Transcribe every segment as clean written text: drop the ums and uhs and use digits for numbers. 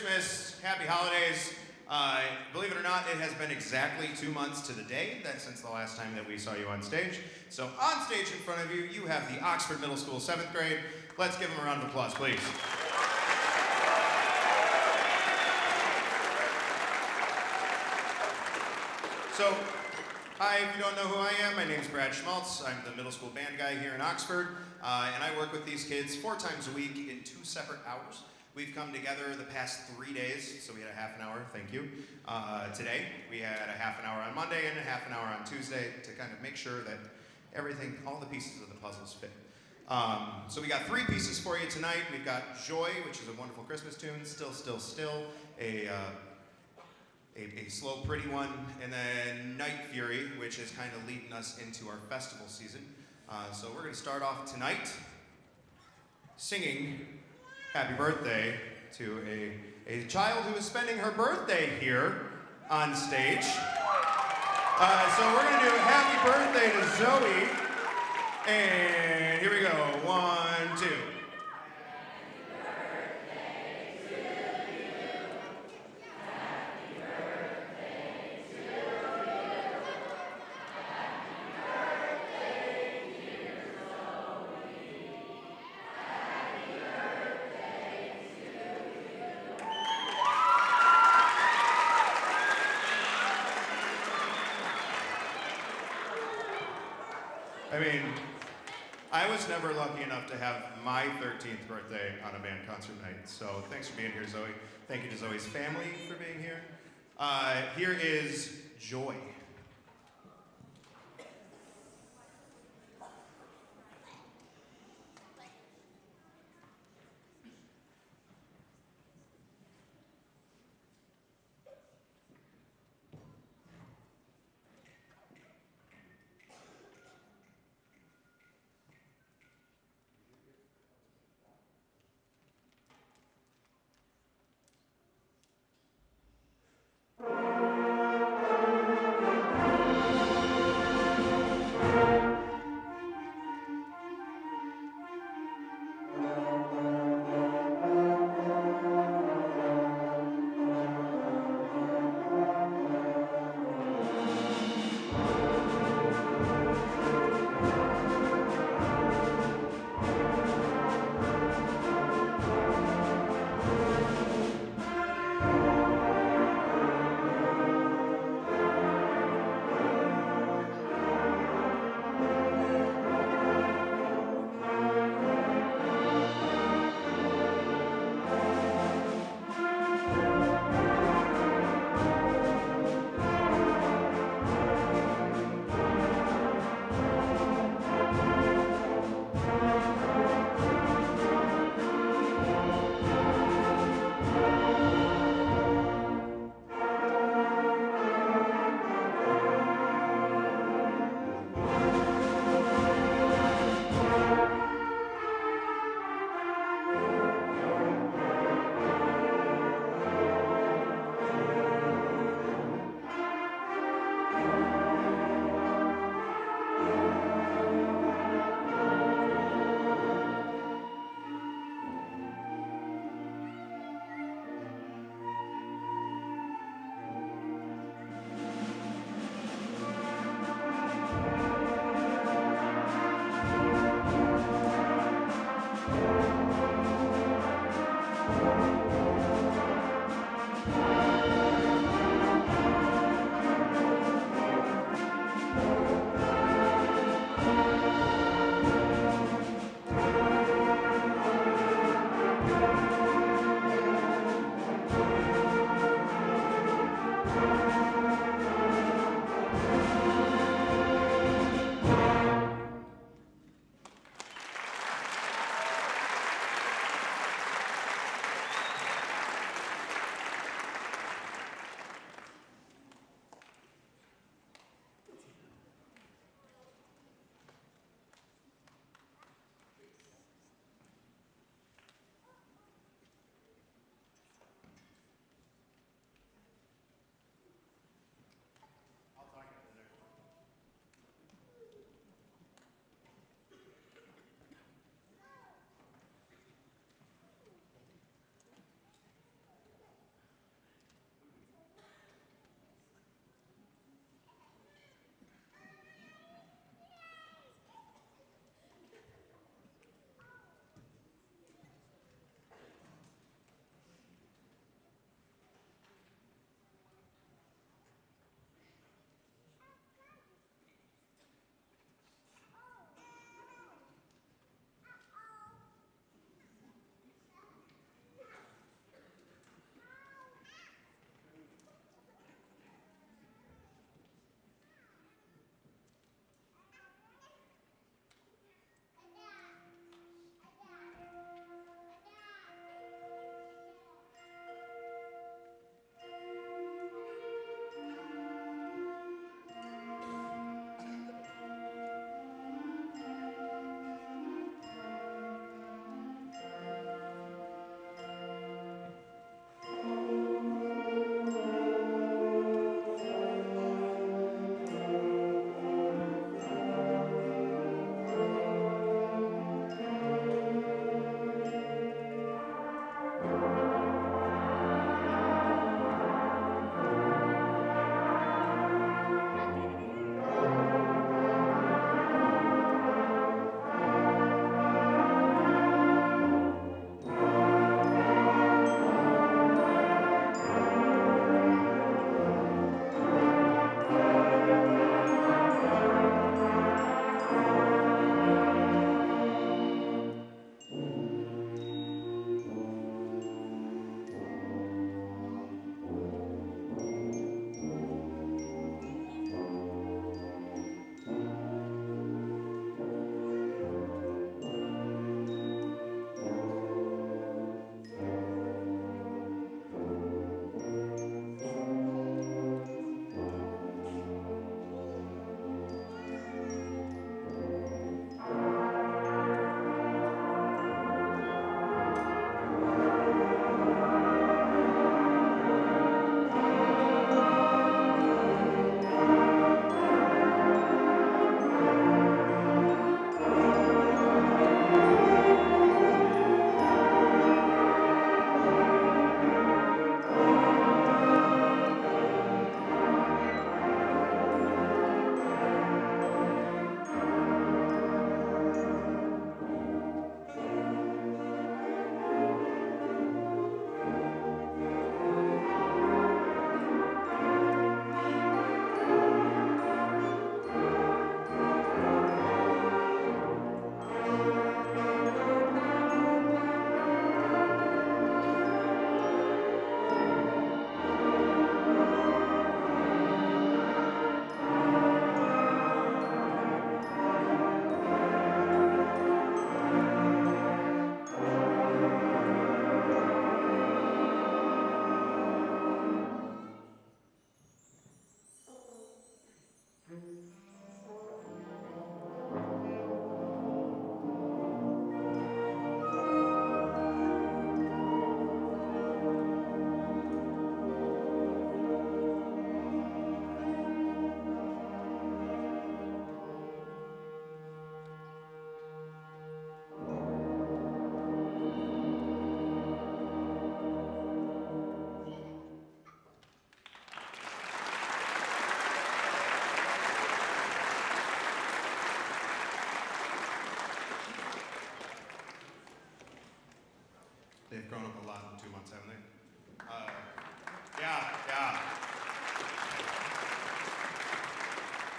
Christmas, happy holidays. Believe it or not, it has been exactly 2 months to the day since the last time that we saw you on stage. So on stage in front of you, you have the Oxford Middle School 7th grade. Let's give them a round of applause, please. So, hi, if you don't know who I am, my name is Brad Schmaltz. I'm the middle school band guy here in Oxford, and I work with these kids 4 times a week in 2 separate hours. We've come together the past 3 days, so we had a half an hour, thank you, today. We had a half an hour on Monday and a half an hour on Tuesday to kind of make sure that everything, all the pieces of the puzzles fit. So we got 3 pieces for you tonight. We've got Joy, which is a wonderful Christmas tune, Still, Still, Still, a slow, pretty one, and then Night Fury, which is kind of leading us into our festival season. So we're going to start off tonight singing Happy Birthday to a child who is spending her birthday here on stage. So we're going to do Happy Birthday to Zoe, and here we go, 1, 2. I mean, I was never lucky enough to have my 13th birthday on a band concert night, so thanks for being here, Zoe. Thank you to Zoe's family for being here. Here is Joy.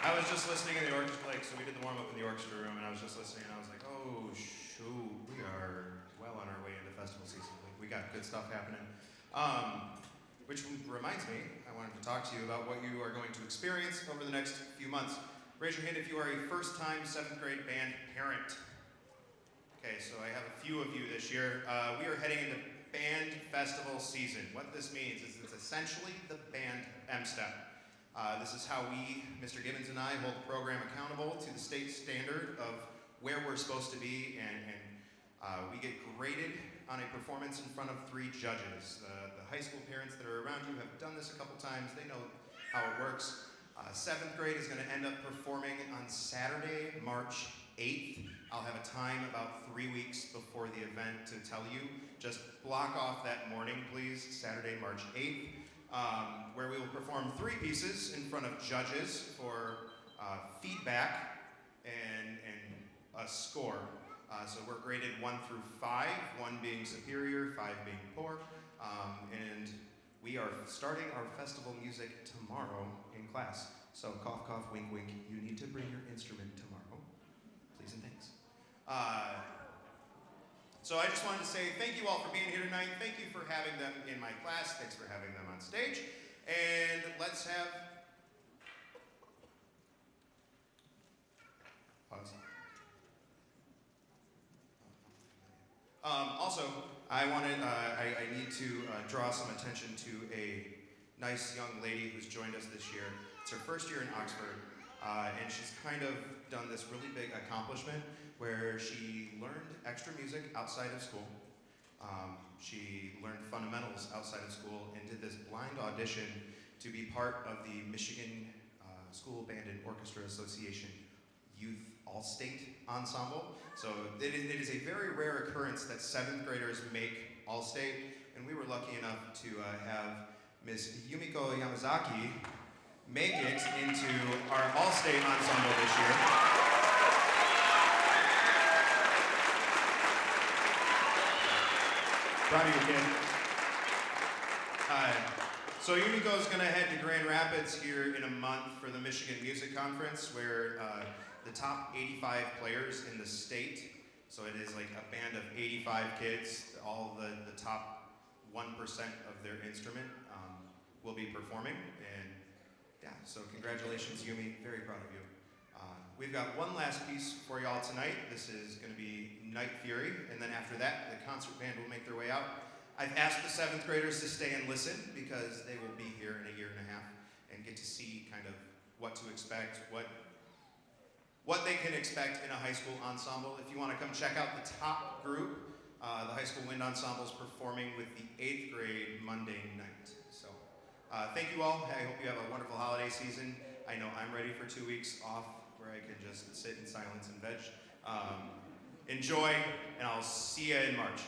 I was just listening in the orchestra, like, so we did the warm up in the orchestra room, and I was just listening, and I was like, oh, shoot, we are well on our way into festival season. Like, we got good stuff happening. Which reminds me, I wanted to talk to you about what you are going to experience over the next few months. Raise your hand if you are a first-time 7th grade band parent. Okay, so I have a few of you this year. We are heading into band festival season. What this means is it's essentially the band M-Step. This is how we, Mr. Gibbons and I, hold the program accountable to the state standard of where we're supposed to be, and we get graded on a performance in front of 3 judges. The high school parents that are around you have done this a couple times. They know how it works. 7th grade is going to end up performing on Saturday, March 8th. I'll have a time about 3 weeks before the event to tell you. Just block off that morning, please, Saturday, March 8th. Where we will perform 3 pieces in front of judges for feedback and a score. So we're graded 1 through 5, 1 being superior, 5 being poor. And we are starting our festival music tomorrow in class. So cough, cough, wink, wink, you need to bring your instrument tomorrow. Please and thanks. So I just wanted to say thank you all for being here tonight. Thank you for having them in my class. Thanks for having them on stage. And let's have... Pause. Also, I need to draw some attention to a nice young lady who's joined us this year. It's her first year in Oxford, and she's kind of done this really big accomplishment where she learned extra music outside of school. She learned fundamentals outside of school and did this blind audition to be part of the Michigan School Band and Orchestra Association Youth All-State Ensemble. So it is a very rare occurrence that 7th graders make All-State, and we were lucky enough to have Ms. Yumiko Yamazaki make it into our All-State Ensemble this year. Proud of you, kid. So Yumiko's gonna head to Grand Rapids here in a month for the Michigan Music Conference, where the top 85 players in the state, so it is like a band of 85 kids, all the top 1% of their instrument will be performing. And yeah, so congratulations, Yumi, very proud of you. We've got one last piece for y'all tonight. This is gonna be Night Fury, and then after that, the concert band will make their way out. I've asked the 7th graders to stay and listen because they will be here in a year and a half and get to see kind of what to expect, what they can expect in a high school ensemble. If you want to come check out the top group, the High School Wind Ensemble is performing with the 8th grade Monday night. So thank you all. I hope you have a wonderful holiday season. I know I'm ready for 2 weeks off where I can just sit in silence and veg. Enjoy, and I'll see you in March.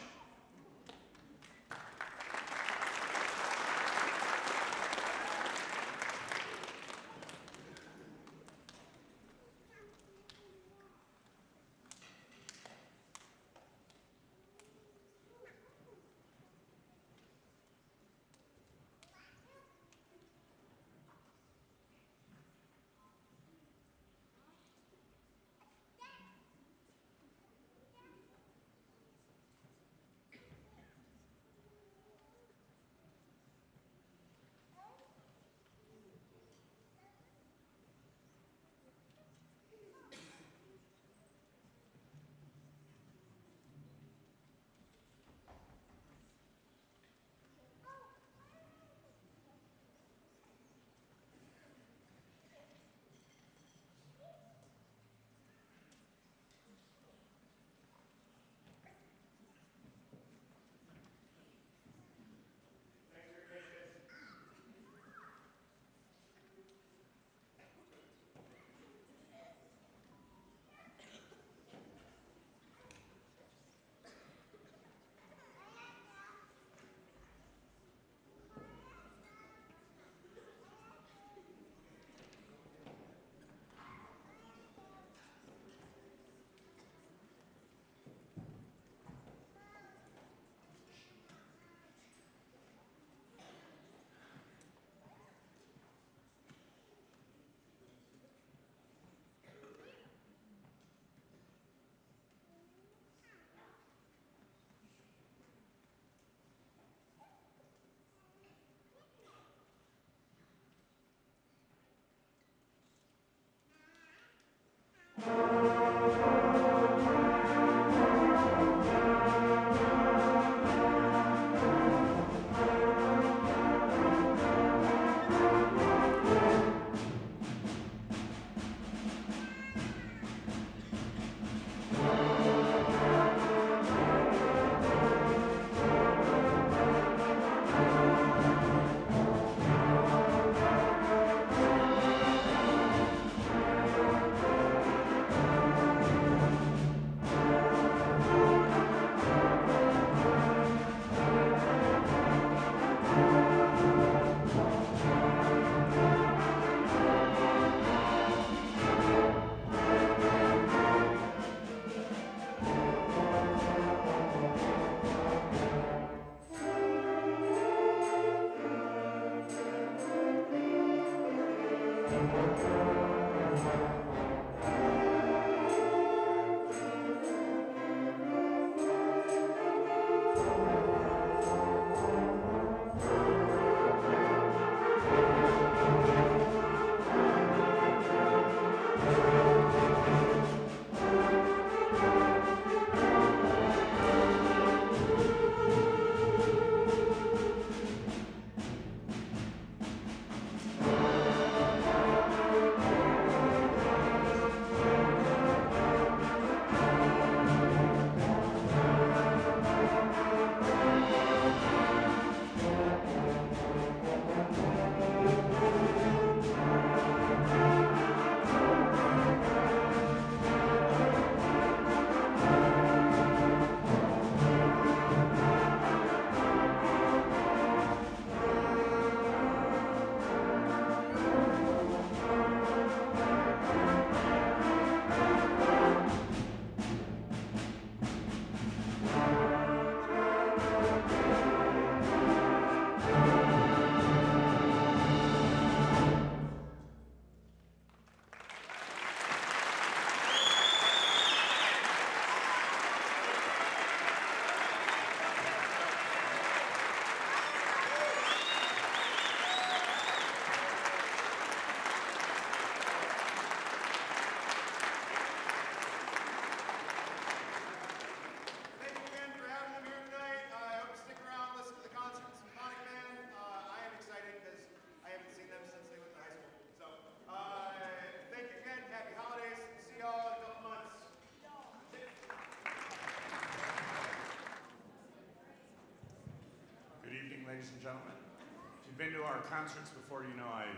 Ladies and gentlemen, if you've been to our concerts before, you know I'm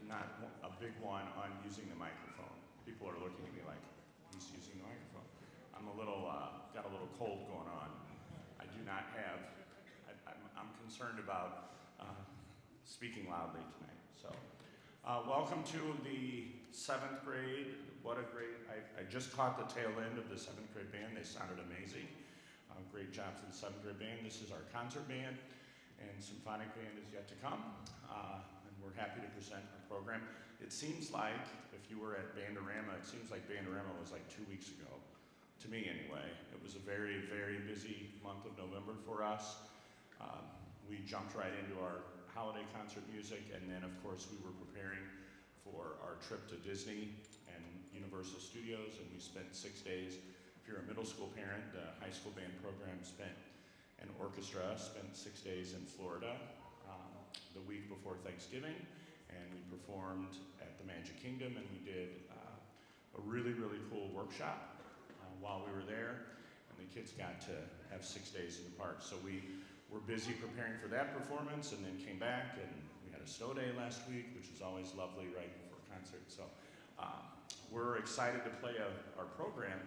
not a big one on using the microphone. People are looking at me like, he's using the microphone. I'm a little, got a little cold going on. I do not have, I'm concerned about speaking loudly tonight. So, welcome to the 7th grade. What a great, I just caught the tail end of the 7th grade band. They sounded amazing. Great job for the 7th grade band. This is our concert band, and symphonic band is yet to come. And we're happy to present our program. It seems like, if you were at Bandorama, it seems like Bandorama was like 2 weeks ago, to me anyway. It was a very, very busy month of November for us. We jumped right into our holiday concert music, and then of course we were preparing for our trip to Disney and Universal Studios, and we spent 6 days. If you're a middle school parent, the high school band program spent 6 days in Florida the week before Thanksgiving, and we performed at the Magic Kingdom, and we did a really, really cool workshop while we were there, and the kids got to have 6 days in the park. So we were busy preparing for that performance, and then came back, and we had a snow day last week, which is always lovely right before a concert. So we're excited to play our program.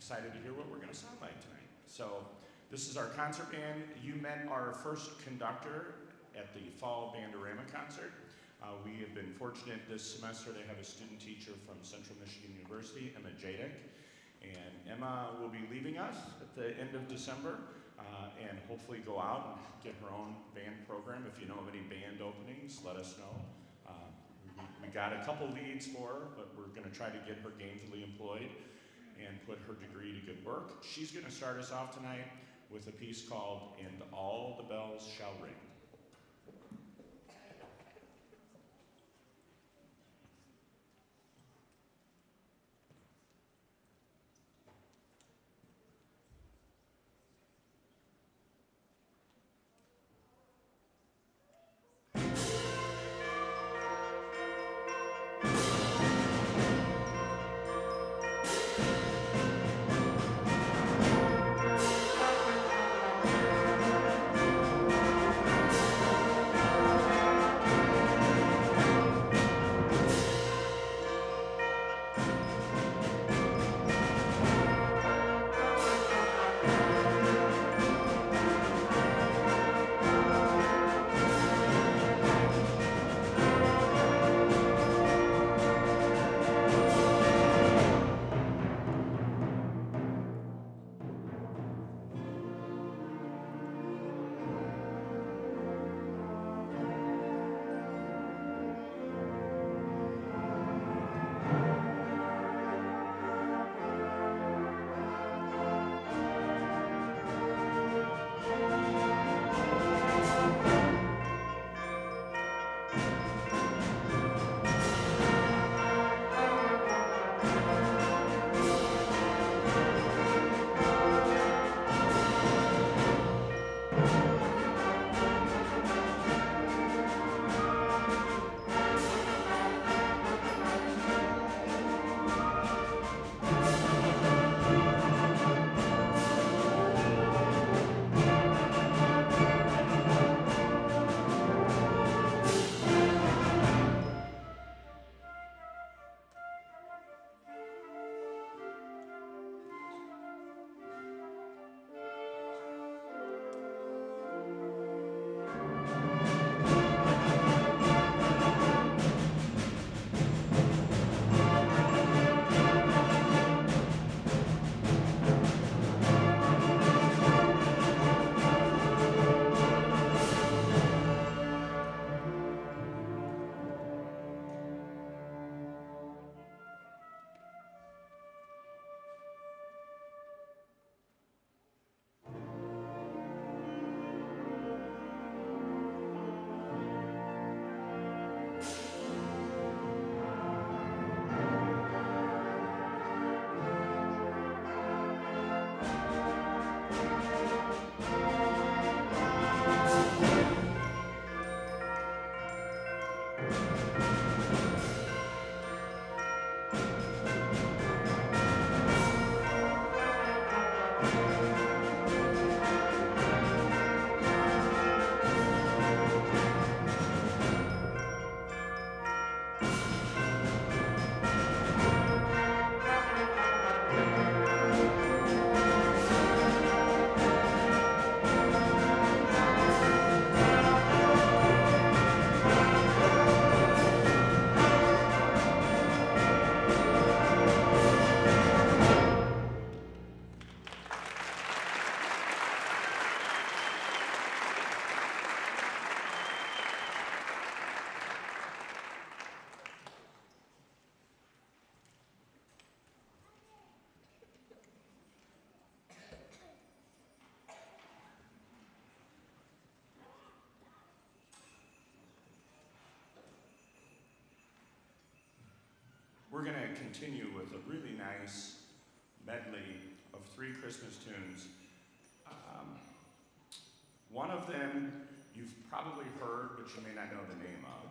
Excited to hear what we're going to sound like tonight. So this is our concert band. You met our first conductor at the Fall Bandorama concert. We have been fortunate this semester to have a student teacher from Central Michigan University, Emma Jadek. And Emma will be leaving us at the end of December and hopefully go out and get her own band program. If you know of any band openings, let us know. We got a couple leads for her, but we're going to try to get her gainfully employed and put her degree to good work. She's going to start us off tonight with a piece called "And All the Bells Shall Ring." We're going to continue with a really nice medley of 3 Christmas tunes. One of them you've probably heard, but you may not know the name of.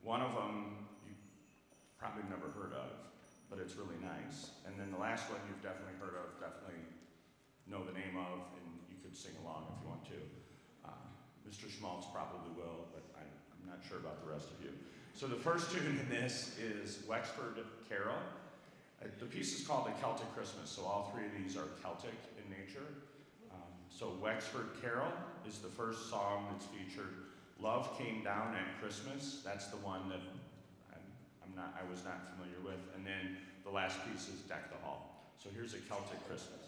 One of them you've probably never heard of, but it's really nice. And then the last one you've definitely heard of, definitely know the name of, and you could sing along if you want to. Mr. Schmaltz probably will, but I'm not sure about the rest of you. So the first tune in this is Wexford Carol. The piece is called A Celtic Christmas, so all 3 of these are Celtic in nature. So Wexford Carol is the first song that's featured. Love Came Down at Christmas, that's the one that I was not familiar with. And then the last piece is Deck the Hall. So here's A Celtic Christmas.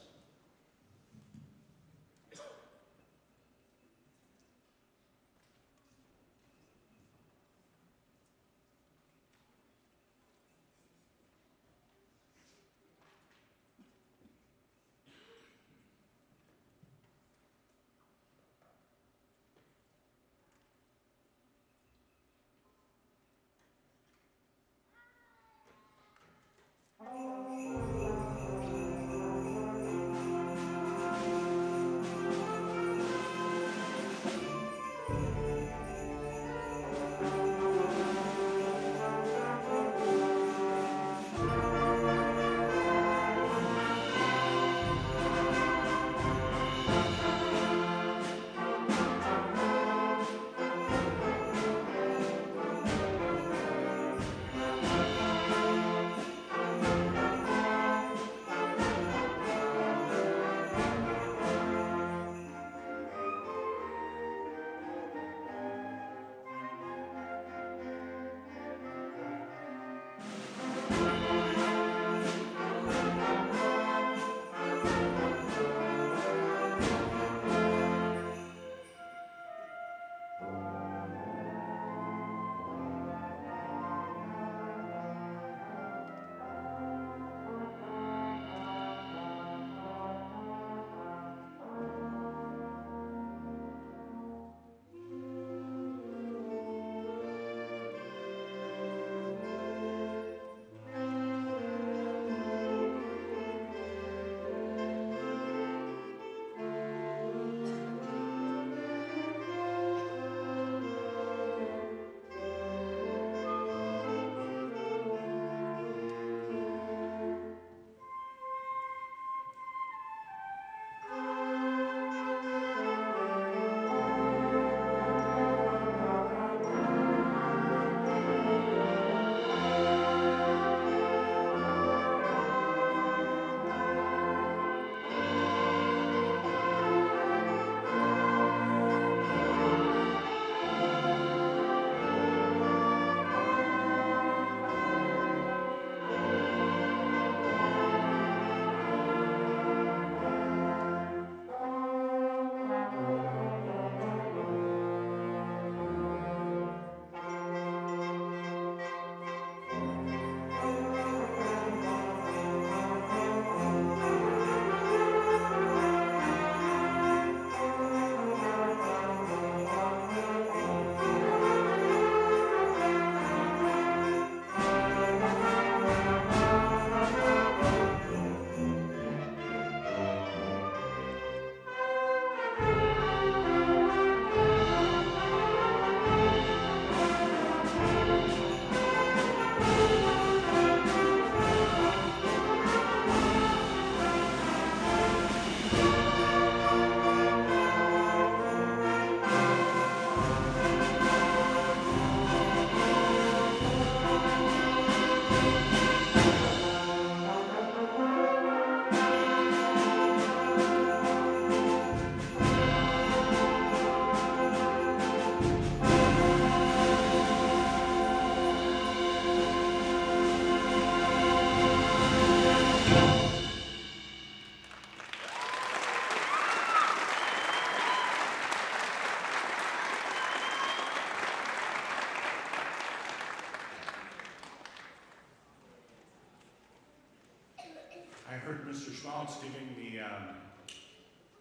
heard Mr. Schmaltz giving the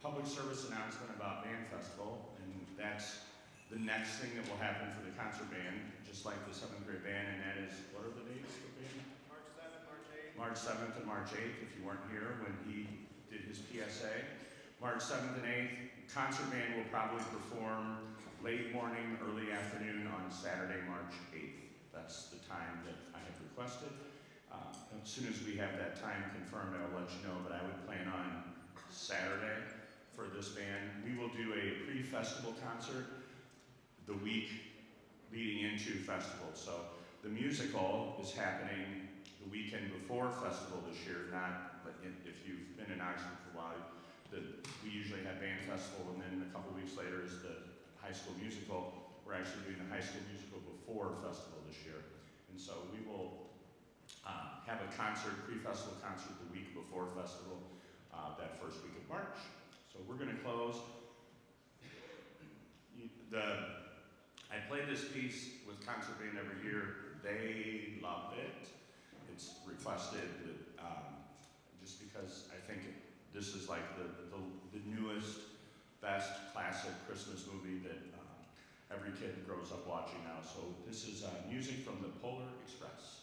public service announcement about Band Festival, and that's the next thing that will happen for the concert band, just like the 7th grade band, and that is, what are the dates for band? March 7th, March 8th. March 7th and March 8th, if you weren't here when he did his PSA. March 7th and 8th, concert band will probably perform late morning, early afternoon on Saturday, March 8th. That's the time that I have requested. As soon as we have that time confirmed, I will let you know, but I would plan on Saturday for this band. We will do a pre-festival concert the week leading into festival. So the musical is happening the weekend before festival this year, not, but if you've been in Oxford for a while, we usually have band festival, and then a couple weeks later is the high school musical. We're actually doing the high school musical before festival this year. And so we will have a concert, pre-festival concert the week before festival, that first week of March. So we're gonna close. I play this piece with concert band every year. They love it. It's requested, just because I think this is like the newest, best classic Christmas movie that every kid grows up watching now. So this is music from the Polar Express.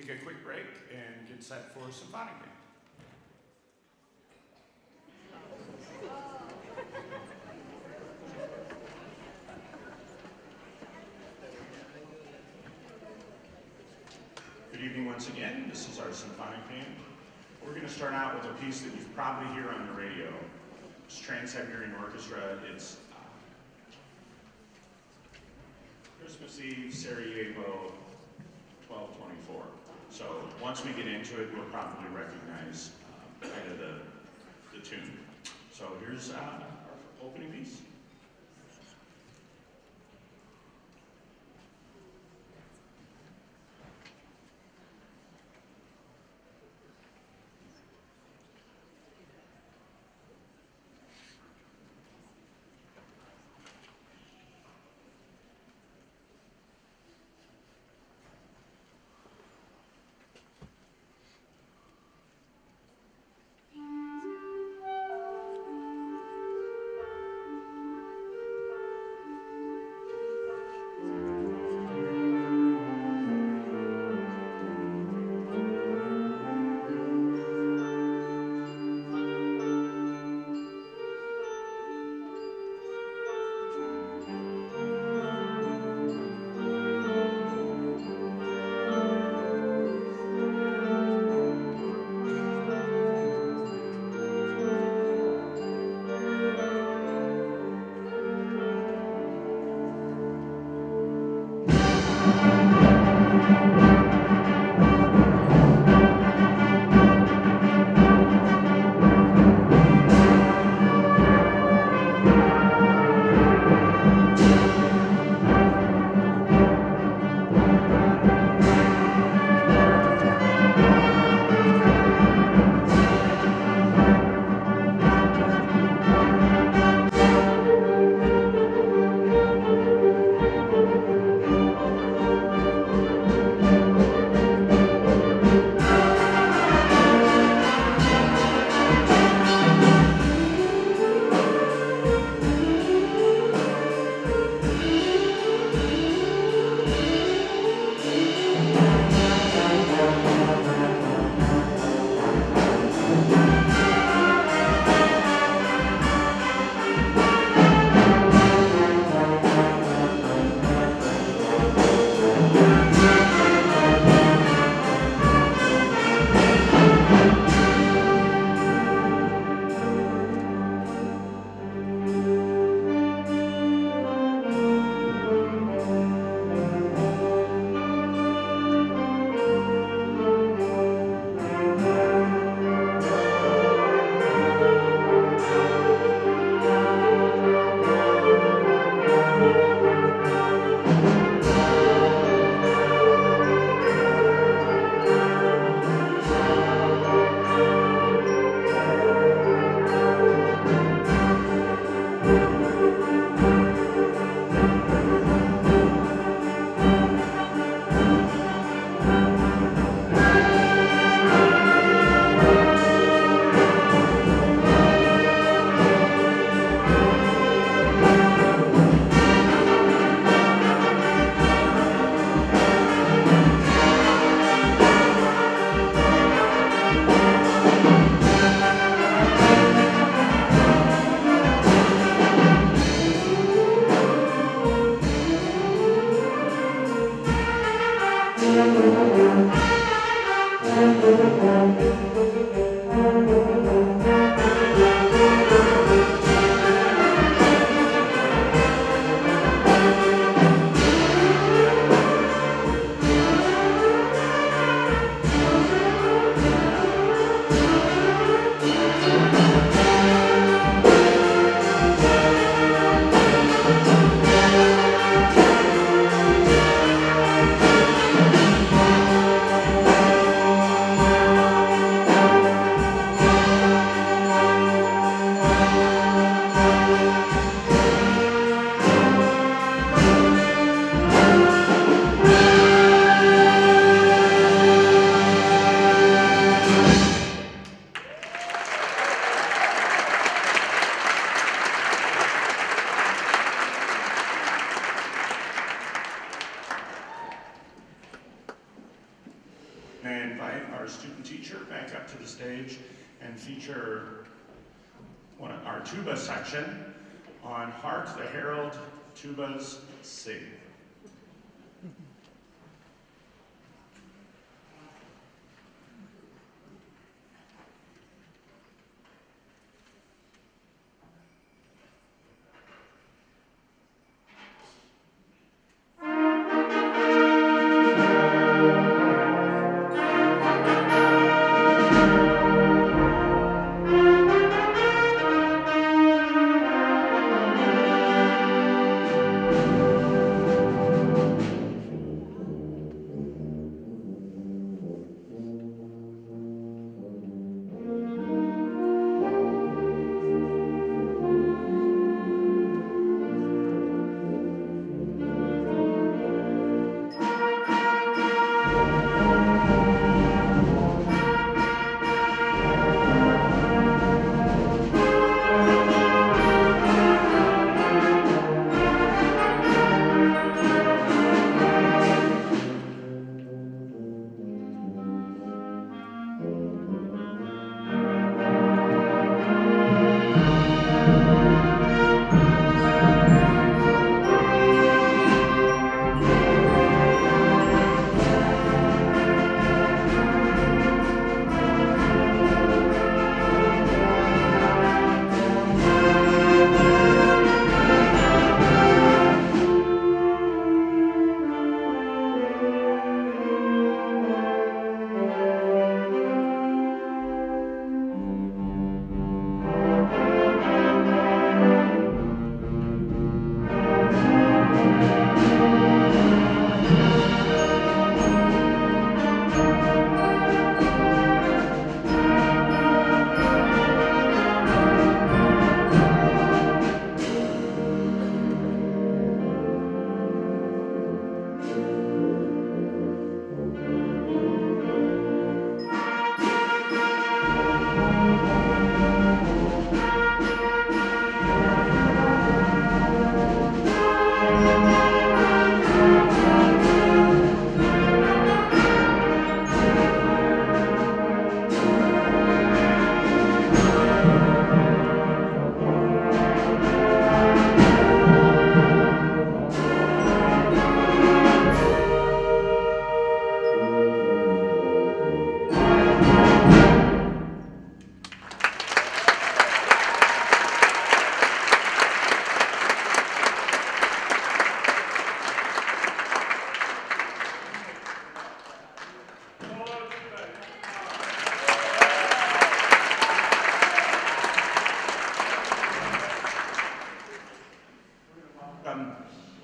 take a quick break and get set for symphonic band. Good evening once again. This is our symphonic band. We're going to start out with a piece that you probably hear on the radio. It's Trans-Siberian Orchestra. It's Christmas Eve, Sarajevo, 1224. So once we get into it, we'll probably recognize kind of the tune. So here's our opening piece. May I invite our student teacher back up to the stage and feature our tuba section on Hark the Herald Tubas Sing.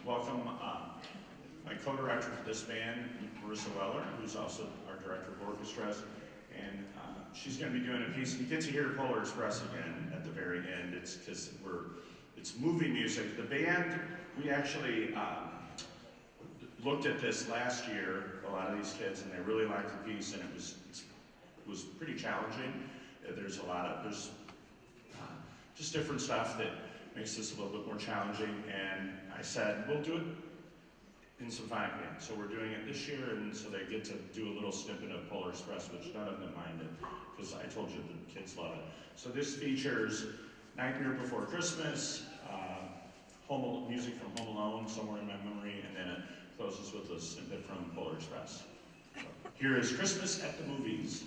Welcome my co-director for this band, Marissa Weller, who's also our director of orchestras, and she's going to be doing a piece. You get to hear Polar Express again at the very end. It's because it's movie music. The band, we actually looked at this last year, a lot of these kids, and they really liked the piece, and it was pretty challenging. There's just different stuff that makes this a little bit more challenging, and I said, we'll do it in symphonic band. So we're doing it this year, and so they get to do a little snippet of Polar Express, which none of them minded, because I told you the kids love it. So this features Nightmare Before Christmas, music from Home Alone, Somewhere in My Memory, and then it closes with a snippet from Polar Express. So here is Christmas at the Movies.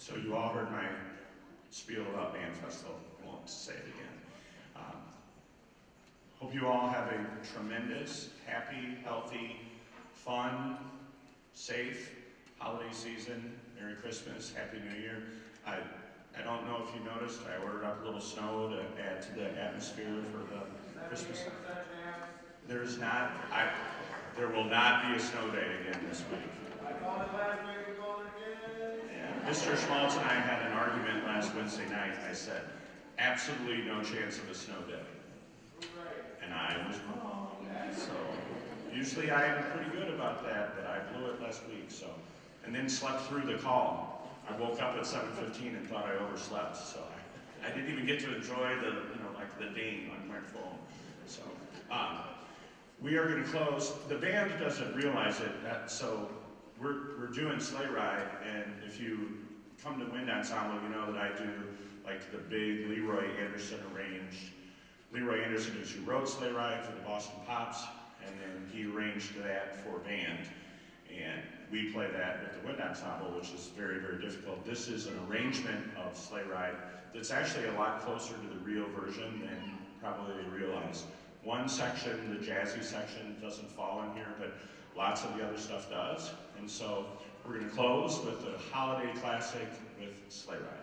So you all heard my spiel about Band Festival. I won't say it again. Hope you all have a tremendous, happy, healthy, fun, safe holiday season. Merry Christmas, Happy New Year. I don't know if you noticed, I ordered up a little snow to add to the atmosphere for the Christmas. There will not be a snow day again this week. Yeah, Mr. Schmaltz and I had an argument last Wednesday night. I said, absolutely no chance of a snow day. And I was wrong. So usually I am pretty good about that, but I blew it last week. So, and then slept through the call. I woke up at 7:15 and thought I overslept. So I didn't even get to enjoy the, like the ding on my phone. So we are going to close. The band doesn't realize it, so we're doing Sleigh Ride, and if you come to Wind Ensemble, you know that I do like the big Leroy Anderson arranged. Leroy Anderson is who wrote Sleigh Ride for the Boston Pops, and then he arranged that for band. And we play that with the Wind Ensemble, which is very, very difficult. This is an arrangement of Sleigh Ride that's actually a lot closer to the real version than probably they realize. One section, the jazzy section, doesn't fall in here, but lots of the other stuff does. And so we're going to close with a holiday classic with Sleigh Ride.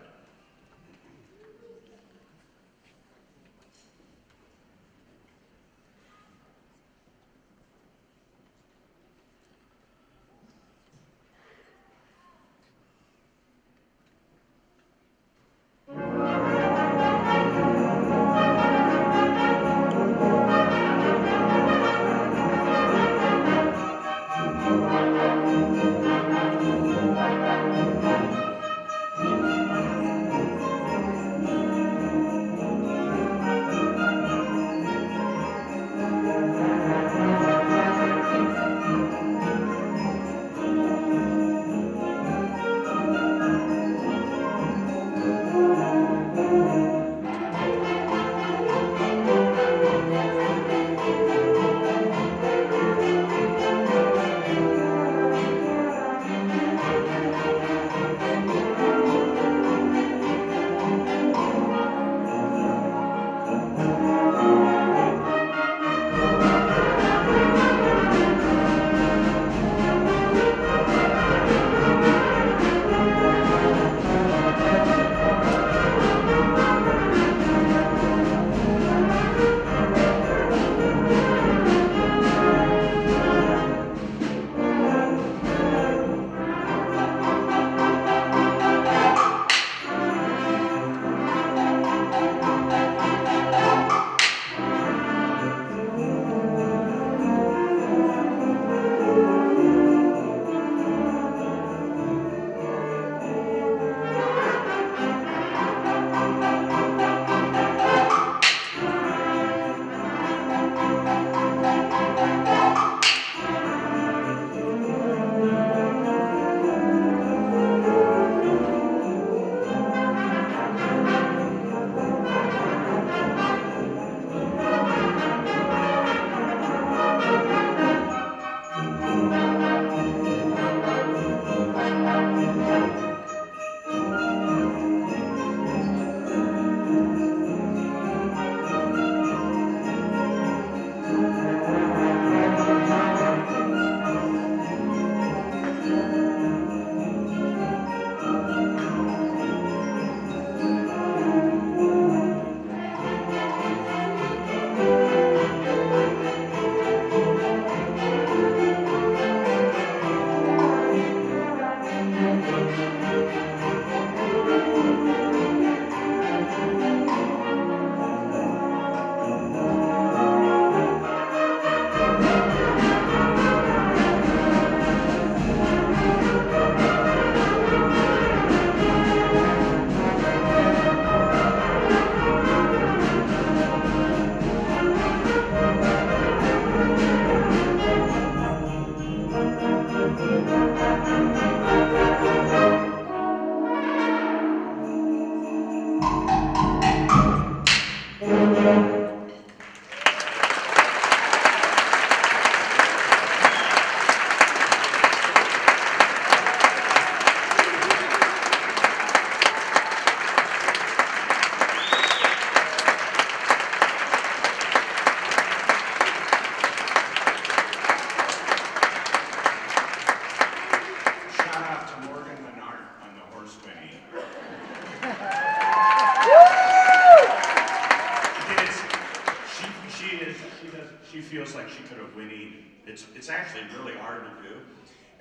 actually really hard to do.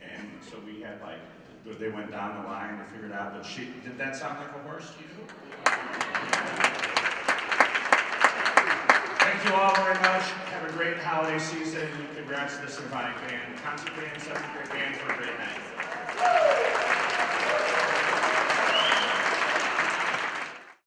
And so we had like, they went down the line to figure it out, but did that sound like a horse to you? Thank you all very much. Have a great holiday season. Congrats to the Symphonic Band, concert band, 7th grade band for a great night.